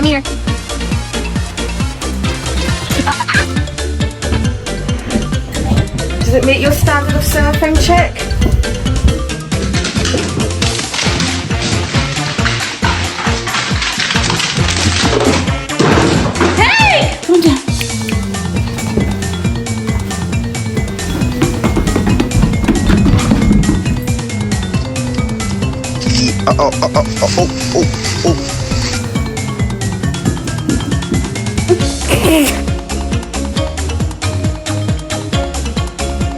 Come here. Does it meet your standard of surfing, chick? Hey! Come down. Oh.